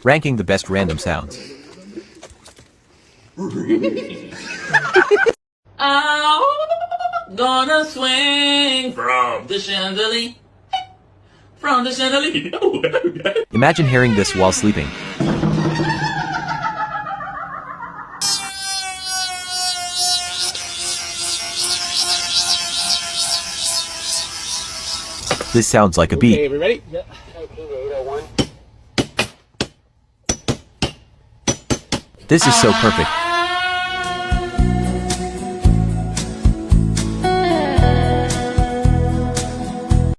Ranking the best random sounds. I'm gonna swing from the chandelier. From the chandelier. Imagine hearing this while sleeping. This sounds like a beat. Okay, we ready? Yeah. 801. This is so perfect.